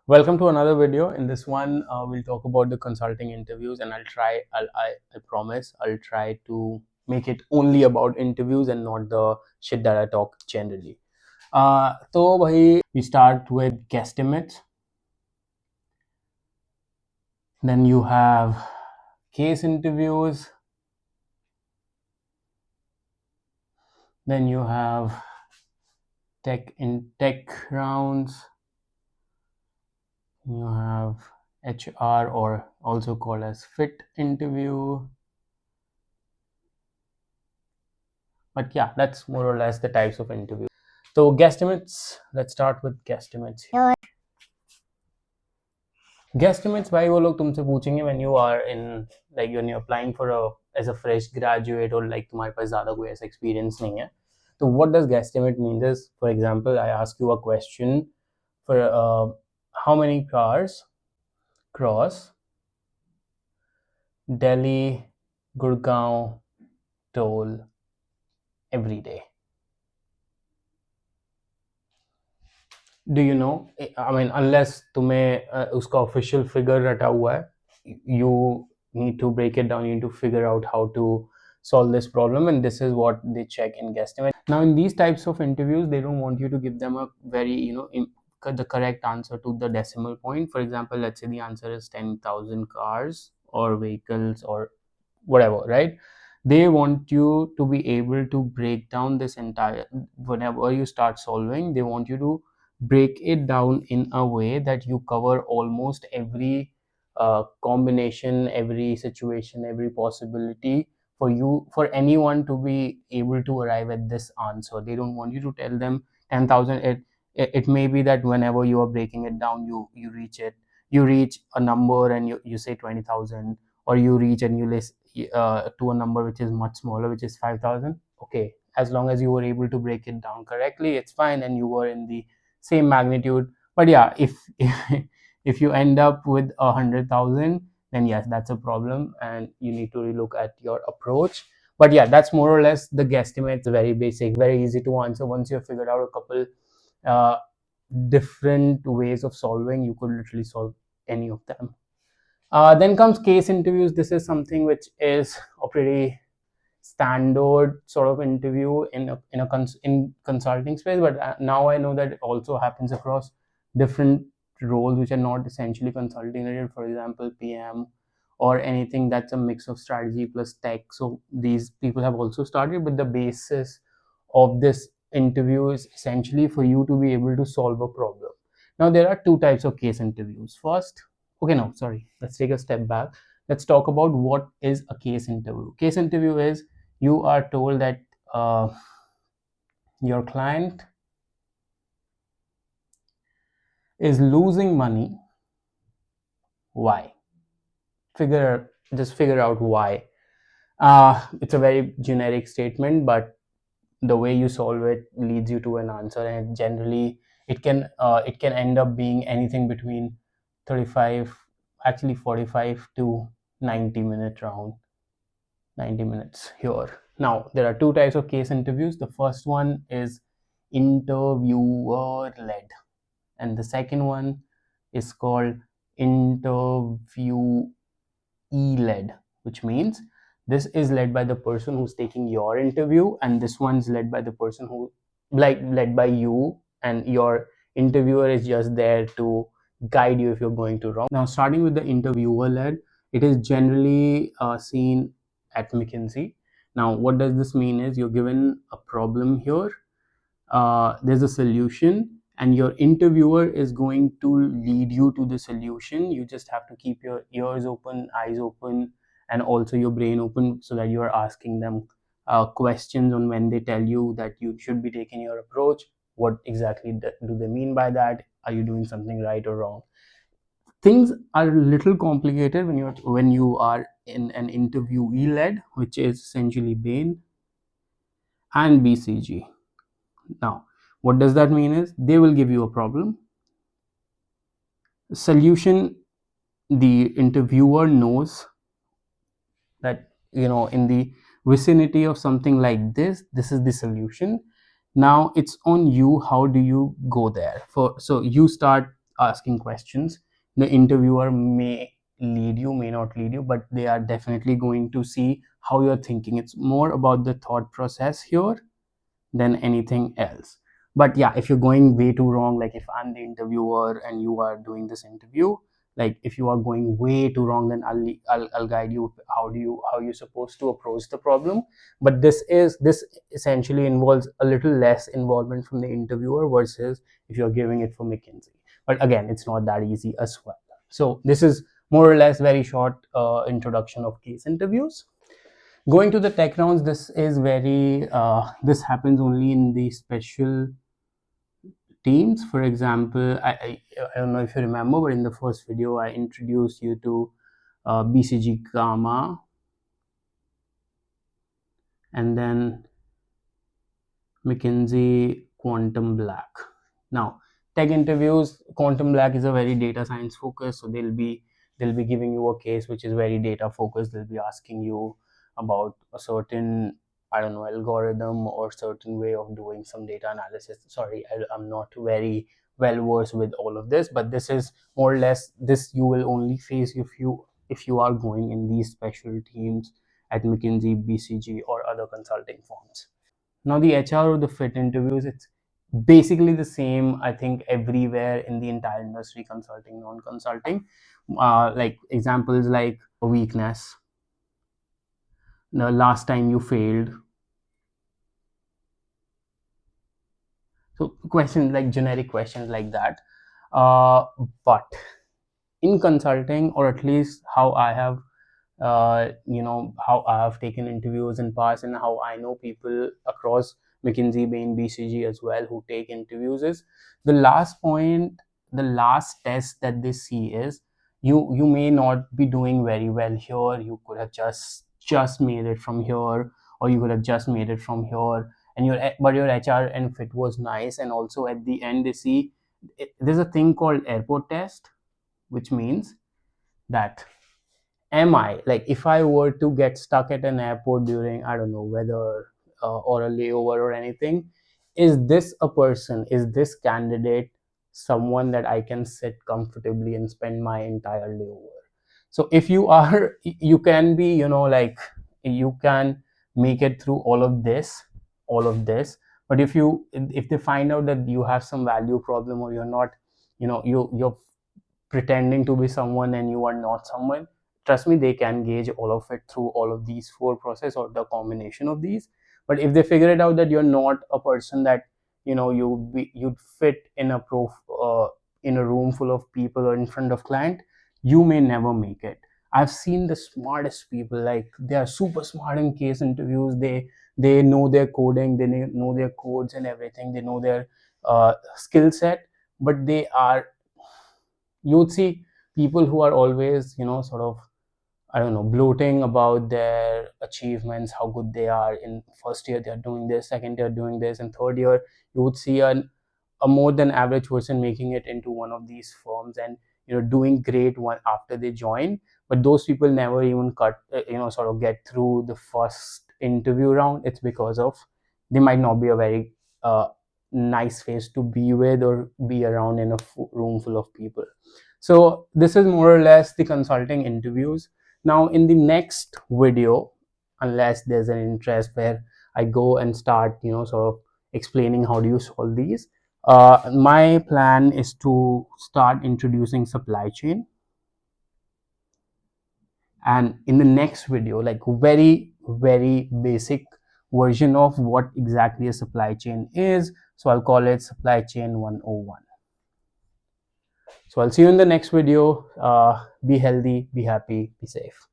Welcome to another video. In this one, we'll talk about the consulting interviews, and I promise, I'll try to make it only about interviews and not the shit that I talk generally. So, we start with guesstimates. Then you have case interviews. Then you have tech rounds. You have HR, or also called as fit interview. But yeah, that's more or less the types of interviews. So guesstimates, let's start with guesstimates. Guesstimates भाई वो लोग तुमसे पूछेंगे when you are in, like when you're applying for a as a fresh graduate, or like तुम्हारे पास ज़्यादा कोई ऐसा experience नहीं है. So what does guesstimate mean is, for example, I ask you a question for how many cars cross Delhi Gurgaon toll every day. Do you know? I mean, unless तुम्हें उसका official figure रटा हुआ है, you need to break it down. You need to figure out how to solve this problem, and this is what they check in guesstimate. Now, in these types of interviews, they don't want you to give them a very the correct answer to the decimal point. For example, let's say the answer is 10,000 cars or vehicles or whatever, right? They want you to be able to break down this entire, whenever you start solving, they want you to break it down in a way that you cover almost every combination, every situation, every possibility for anyone to be able to arrive at this answer. They don't want you to tell them 10,000. It may be that whenever you are breaking it down, you reach a number and you say 20,000, or you reach and you list to a number which is much smaller, which is 5,000. Okay, as long as you were able to break it down correctly, it's fine, and you were in the same magnitude. But yeah, if if you end up with 100,000, then yes, that's a problem, and you need to relook at your approach. But yeah, that's more or less the guesstimate. It's very basic, very easy to answer. Once you've figured out a couple uh, different ways of solving, you could literally solve any of them. Then comes case interviews. This is something which is a pretty standard sort of interview in consulting space, but now I know that it also happens across different roles which are not essentially consulting related. For example, PM or anything that's a mix of strategy plus tech. So these people have also started, but the basis of this interview is essentially for you to be able to solve a problem. Now there are two types of case interviews. First, okay, no, sorry, let's take a step back. Let's talk about what is a case interview. Case interview is, you are told that your client is losing money. Why? Just figure out why. It's a very generic statement, but the way you solve it leads you to an answer, and generally it can end up being anything between 35, actually 45 to 90-minute round. 90 minutes here. Now, there are two types of case interviews. The first one is interviewer led, and the second one is called interviewee led, which means this is led by the person who's taking your interview, and this one's led by the person who, like, led by you, and your interviewer is just there to guide you if you're going to wrong. Now, starting with the interviewer led, it is generally seen at McKinsey. Now, what does this mean is, you're given a problem here, there's a solution, and your interviewer is going to lead you to the solution. You just have to keep your ears open, eyes open, and also your brain open, so that you are asking them questions on when they tell you that you should be taking your approach. What exactly do they mean by that? Are you doing something right or wrong? Things are a little complicated when you are in an interviewee led, which is essentially Bain and BCG. Now, what does that mean is, they will give you a problem, solution. The interviewer knows that, in the vicinity of something like this is the solution. Now it's on you, how do you go there. So you start asking questions. The interviewer may lead you, may not lead you, but they are definitely going to see how you're thinking. It's more about the thought process here than anything else. But yeah, if you're going way too wrong, like if I'm the interviewer and you are doing this interview, like if you are going way too wrong, then I'll guide you how you're supposed to approach the problem. But this essentially involves a little less involvement from the interviewer versus if you're giving it for McKinsey. But again, it's not that easy as well. So this is more or less very short introduction of case interviews. Going to the tech rounds, this is very this happens only in the special teams. For example, I don't know if you remember, but in the first video I introduced you to BCG Gamma, and then McKinsey Quantum Black. Now, tech interviews, Quantum Black is a very data science focused, so they'll be giving you a case which is very data focused. They'll be asking you about a certain, I don't know, algorithm or certain way of doing some data analysis. Sorry, I'm not very well versed with all of this, but this is more or less this you will only face if you are going in these special teams at McKinsey, BCG, or other consulting firms. Now the HR or the fit interviews, it's basically the same, I think, everywhere in the entire industry, consulting, non-consulting. Like examples like weakness, the last time you failed. So questions like generic questions like that. Uh, but in consulting, or at least how I have how I have taken interviews in past and how I know people across McKinsey, Bain, BCG as well who take interviews is the last point, the last test that they see is you may not be doing very well here. You could have just made it from here, or you could have just made it from here, and your HR and fit was nice. And also at the end they see there's a thing called airport test, which means that am I, like if I were to get stuck at an airport during, I don't know, weather or a layover or anything, is this a person, is this candidate someone that I can sit comfortably and spend my entire layover? So if you are, you can be, like you can make it through all of this. But if they find out that you have some value problem, or you're not, you're pretending to be someone and you are not someone, trust me, they can gauge all of it through all of these four process or the combination of these. But if they figure it out that you're not a person that you'd fit in in a room full of people or in front of client, you may never make it. I've seen the smartest people, like they are super smart in case interviews. They know their coding, they know their codes and everything, they know their skill set, but they are, you would see people who are always, sort of, I don't know, bloating about their achievements, how good they are. In first year they're doing this, second year doing this, and third year you would see a more than average person making it into one of these firms and doing great one after they join. But those people never even sort of get through the first interview round. It's because of they might not be a very nice face to be with or be around in a room full of people. So this is more or less the consulting interviews. Now in the next video, unless there's an interest where I go and start sort of explaining how do you solve these, my plan is to start introducing supply chain. And in the next video, like very very basic version of what exactly a supply chain is, so I'll call it supply chain 101. So I'll see you in the next video. Be healthy, be happy, be safe.